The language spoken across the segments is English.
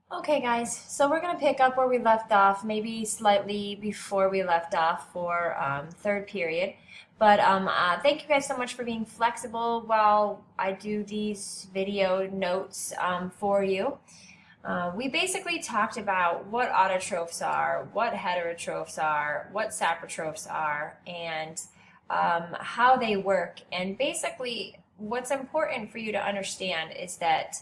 Okay, guys, so we're going to pick up where we left off, maybe slightly before we left off for third period. But thank you guys so much for being flexible while I do these video notes for you. We basically talked about what autotrophs are, what heterotrophs are, what saprotrophs are, and how they work. And basically, what's important for you to understand is that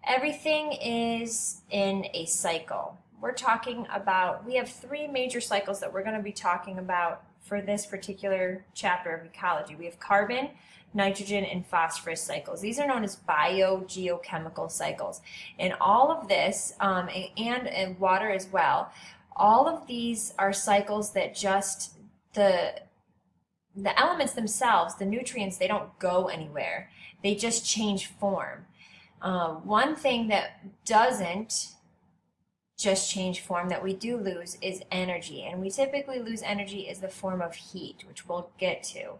everything is in a cycle. We're talking about, we have three major cycles that we're going to be talking about for this particular chapter of ecology. We have carbon, nitrogen, and phosphorus cycles. These are known as biogeochemical cycles. And all of this, and water as well, all of these are cycles that just the elements themselves, the nutrients, they don't go anywhere. They just change form. One thing that doesn't just change form that we do lose is energy. And we typically lose energy as the form of heat, which we'll get to.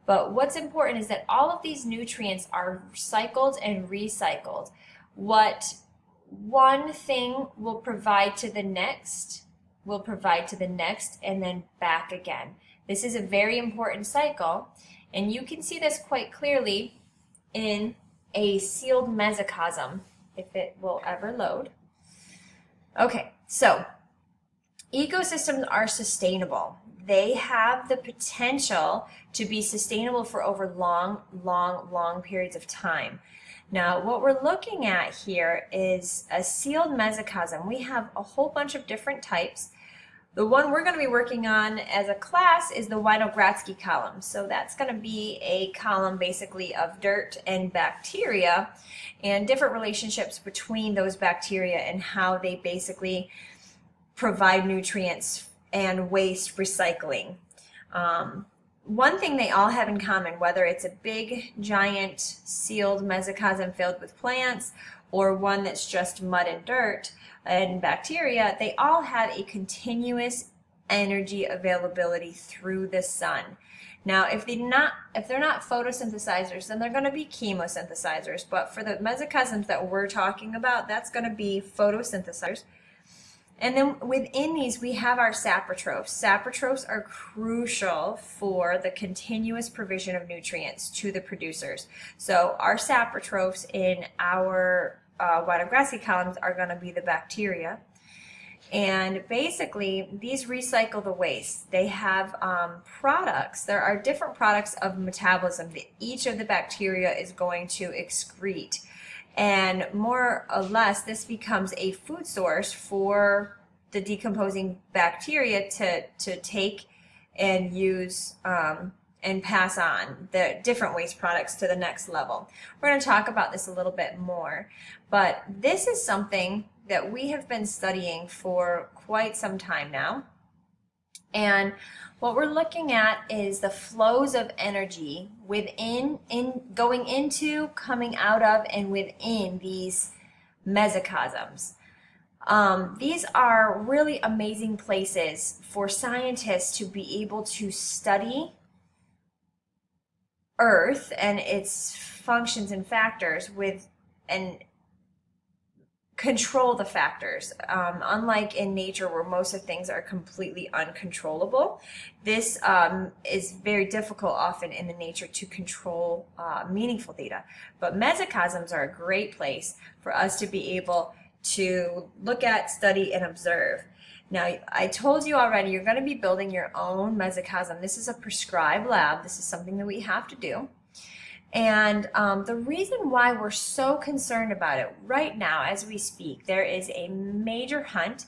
But what's important is that all of these nutrients are cycled and recycled. What one thing will provide to the next will provide to the next and then back again. This is a very important cycle, and you can see this quite clearly in a sealed mesocosm, if it will ever load. Okay, so ecosystems are sustainable. They have the potential to be sustainable for over long periods of time. Now, what we're looking at here is a sealed mesocosm. We have a whole bunch of different types. The one we're going to be working on as a class is the Winogradsky column. So that's going to be a column basically of dirt and bacteria and different relationships between those bacteria and how they basically provide nutrients and waste recycling. One thing they all have in common, whether it's a big, giant, sealed mesocosm filled with plants or one that's just mud and dirt and bacteria, they all have a continuous energy availability through the sun. Now, if they're not photosynthesizers, then they're going to be chemosynthesizers. But for the mesocosms that we're talking about, that's going to be photosynthesizers. And then within these, we have our saprotrophs. Saprotrophs are crucial for the continuous provision of nutrients to the producers. So our saprotrophs in our Winogradsky columns are going to be the bacteria. And basically, these recycle the waste. They have products. There are different products of metabolism that each of the bacteria is going to excrete. And more or less, this becomes a food source for the decomposing bacteria to take and use and pass on the different waste products to the next level. We're going to talk about this a little bit more, but this is something that we have been studying for quite some time now. And what we're looking at is the flows of energy going into, coming out of, and within these mesocosms. These are really amazing places for scientists to be able to study Earth and its functions and factors and control the factors. Unlike in nature where most of things are completely uncontrollable, this is very difficult often in the nature to control meaningful data. But mesocosms are a great place for us to be able to look at, study, and observe. Now, I told you already, you're going to be building your own mesocosm. This is a prescribed lab. This is something that we have to do. And the reason why we're so concerned about it right now as we speak, there is a major hunt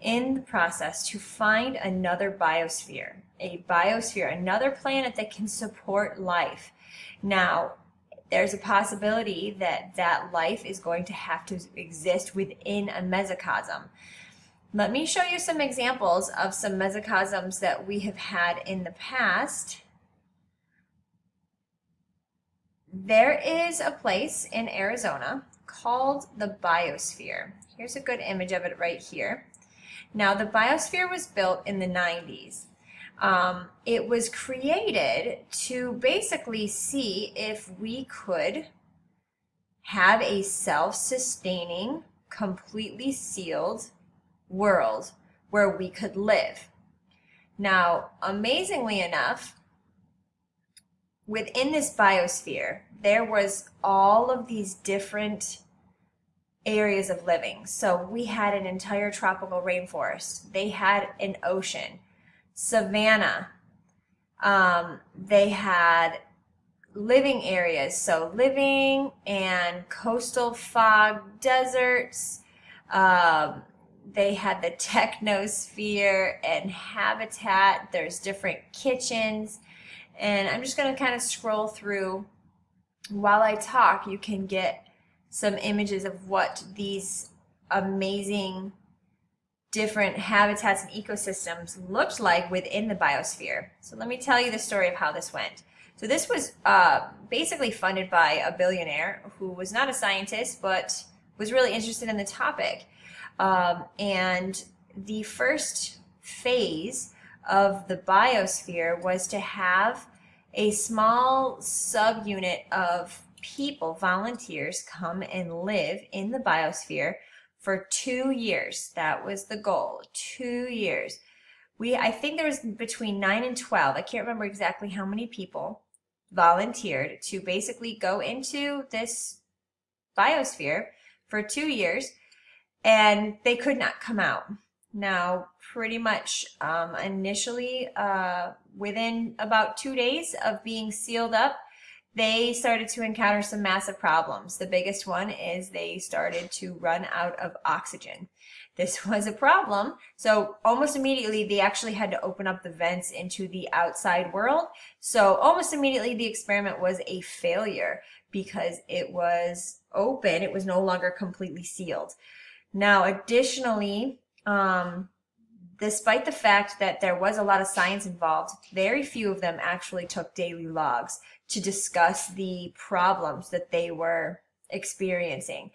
in the process to find another biosphere, another planet that can support life. Now, there's a possibility that that life is going to have to exist within a mesocosm. Let me show you some examples of some mesocosms that we have had in the past. There is a place in Arizona called the Biosphere. Here's a good image of it right here. Now, the Biosphere was built in the 90s. It was created to basically see if we could have a self-sustaining completely sealed world where we could live. Now, amazingly enough, within this biosphere, there was all of these different areas of living. So we had an entire tropical rainforest. They had an ocean, savanna. They had living areas, so living and coastal fog deserts. They had the technosphere and habitat. There's different kitchens. And I'm just going to kind of scroll through. While I talk, you can get some images of what these amazing different habitats and ecosystems looked like within the biosphere. So let me tell you the story of how this went. So this was basically funded by a billionaire who was not a scientist but was really interested in the topic. And the first phase of the biosphere was to have a small subunit of people, volunteers, come and live in the biosphere for 2 years. That was the goal, 2 years. I think there was between 9 and 12, I can't remember exactly how many people volunteered to basically go into this biosphere for 2 years, and they could not come out. Now, pretty much initially, within about 2 days of being sealed up, they started to encounter some massive problems. The biggest one is they started to run out of oxygen. This was a problem. So almost immediately, they actually had to open up the vents into the outside world. So almost immediately, the experiment was a failure because it was open. It was no longer completely sealed. Now, additionally, despite the fact that there was a lot of science involved, very few of them actually took daily logs to discuss the problems that they were experiencing.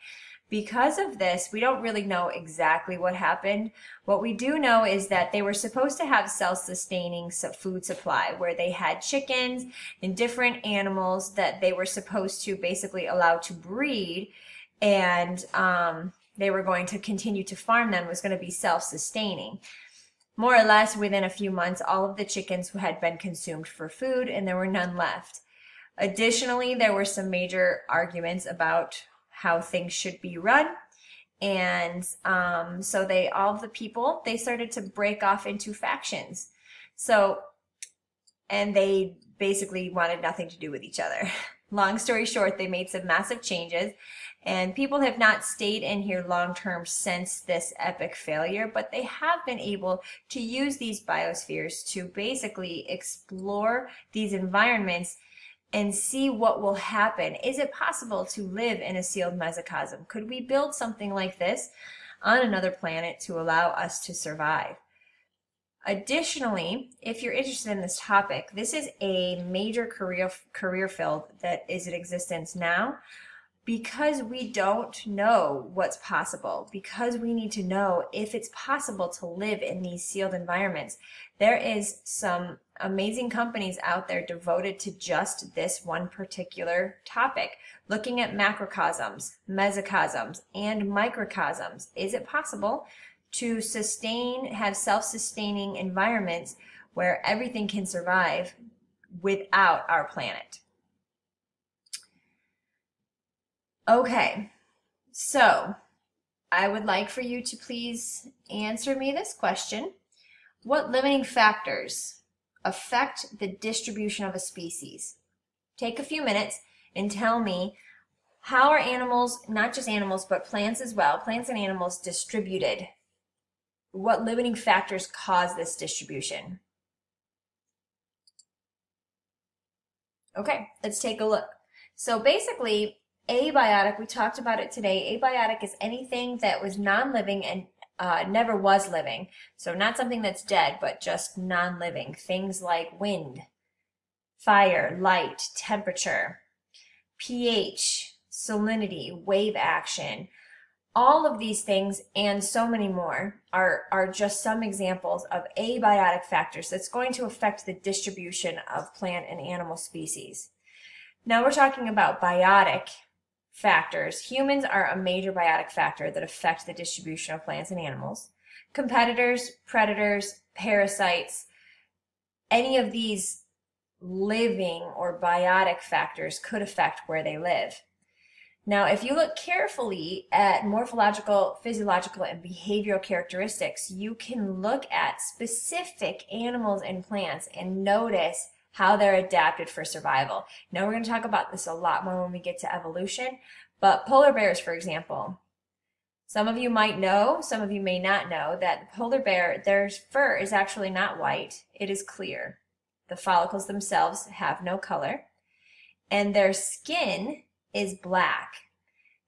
Because of this, we don't really know exactly what happened. What we do know is that they were supposed to have self-sustaining food supply, where they had chickens and different animals that they were supposed to basically allow to breed, and they were going to continue to farm them. It was going to be self-sustaining. More or less within a few months, all of the chickens had been consumed for food and there were none left. Additionally, there were some major arguments about how things should be run. And so all of the people, they started to break off into factions. And they basically wanted nothing to do with each other. Long story short, they made some massive changes. And people have not stayed in here long-term since this epic failure, but they have been able to use these biospheres to basically explore these environments and see what will happen. Is it possible to live in a sealed mesocosm? Could we build something like this on another planet to allow us to survive? Additionally, if you're interested in this topic, this is a major career field that is in existence now. Because we don't know what's possible, because we need to know if it's possible to live in these sealed environments, there is some amazing companies out there devoted to just this one particular topic, looking at macrocosms, mesocosms, and microcosms. Is it possible to have self-sustaining environments where everything can survive without our planet? Okay, so I would like for you to please answer me this question. What limiting factors affect the distribution of a species? Take a few minutes and tell me, how are animals, not just animals, but plants as well, plants and animals distributed? What limiting factors cause this distribution? Okay, let's take a look. So basically, abiotic, we talked about it today. Abiotic is anything that was non-living and never was living. So not something that's dead, but just non-living. Things like wind, fire, light, temperature, pH, salinity, wave action. All of these things and so many more are just some examples of abiotic factors that's going to affect the distribution of plant and animal species. Now we're talking about biotic factors, humans are a major biotic factor that affect the distribution of plants and animals. Competitors, predators, parasites, any of these living or biotic factors could affect where they live. Now, if you look carefully at morphological, physiological, and behavioral characteristics, you can look at specific animals and plants and notice how they're adapted for survival. Now, we're going to talk about this a lot more when we get to evolution, but polar bears, for example, some of you might know, some of you may not know that the polar bear, their fur is actually not white, it is clear. The follicles themselves have no color, and their skin is black.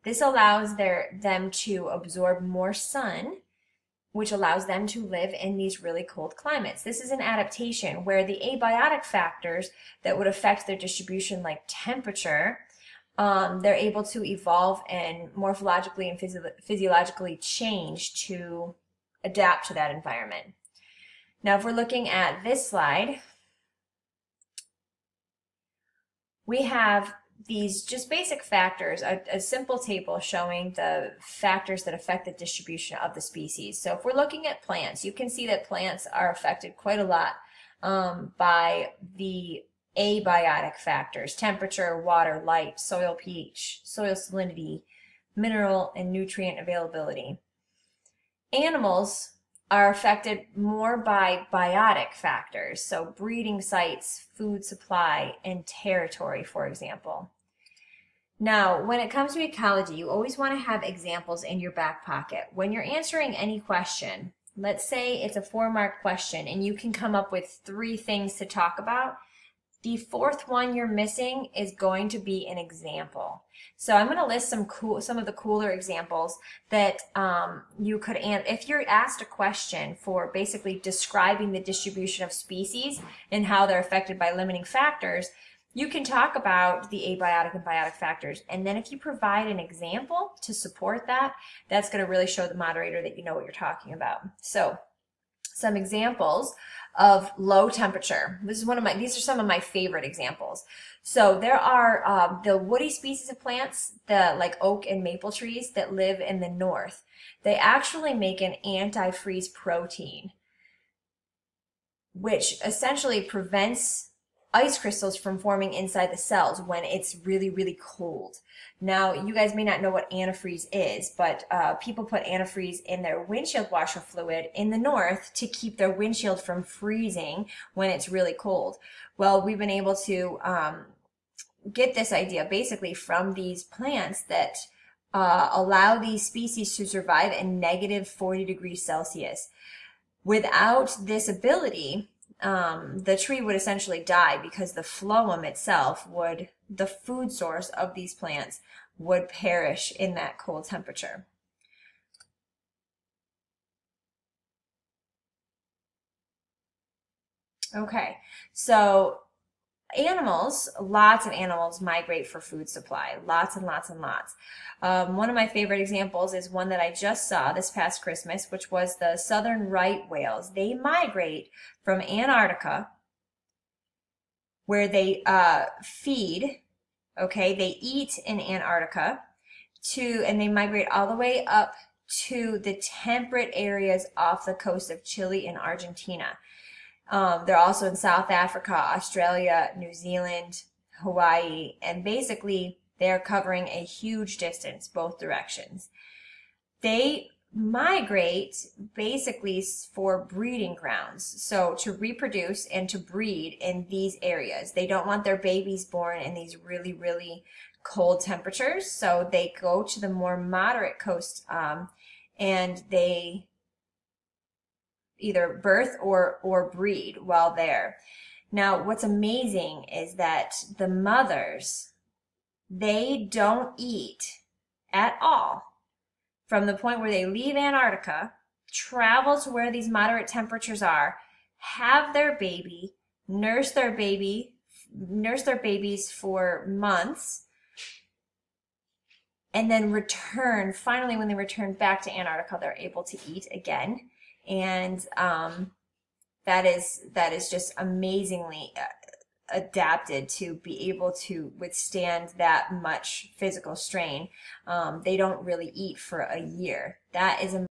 This allows them to absorb more sun, which allows them to live in these really cold climates. This is an adaptation where the abiotic factors that would affect their distribution, like temperature, they're able to evolve and morphologically and physiologically change to adapt to that environment. Now, if we're looking at this slide, we have these just basic factors, a simple table showing the factors that affect the distribution of the species. So if we're looking at plants, you can see that plants are affected quite a lot by the abiotic factors: temperature, water, light, soil pH, soil salinity, mineral and nutrient availability. Animals are affected more by biotic factors, so breeding sites, food supply, and territory, for example. Now, when it comes to ecology, you always want to have examples in your back pocket. When you're answering any question, let's say it's a 4-mark question and you can come up with 3 things to talk about, the 4th one you're missing is going to be an example. So I'm going to list some of the cooler examples that you could answer. If you're asked a question for basically describing the distribution of species and how they're affected by limiting factors, you can talk about the abiotic and biotic factors. And then if you provide an example to support that, that's going to really show the moderator that you know what you're talking about. So some examples of low temperature. These are some of my favorite examples. So there are the woody species of plants, like oak and maple trees that live in the north. They actually make an antifreeze protein, which essentially prevents ice crystals from forming inside the cells when it's really, really cold. Now, you guys may not know what antifreeze is, but people put antifreeze in their windshield washer fluid in the north to keep their windshield from freezing when it's really cold. Well, we've been able to get this idea basically from these plants that allow these species to survive in negative 40 degrees Celsius. Without this ability, the tree would essentially die because the phloem itself the food source of these plants would perish in that cold temperature. Okay, so animals, lots of animals migrate for food supply, lots and lots and lots. One of my favorite examples is one that I just saw this past Christmas, which was the southern right whales. They migrate from Antarctica, where they feed, okay, they eat in Antarctica, and they migrate all the way up to the temperate areas off the coast of Chile and Argentina. They're also in South Africa, Australia, New Zealand, Hawaii, and basically they're covering a huge distance both directions. They migrate basically for breeding grounds, so to reproduce and to breed in these areas. They don't want their babies born in these really, really cold temperatures, so they go to the more moderate coast and they either birth or breed while there. Now, what's amazing is that the mothers, they don't eat at all from the point where they leave Antarctica, travel to where these moderate temperatures are, have their baby, nurse their babies for months, and then return. Finally, when they return back to Antarctica, they're able to eat again. And that is just amazingly adapted to be able to withstand that much physical strain. They don't really eat for a year. That is a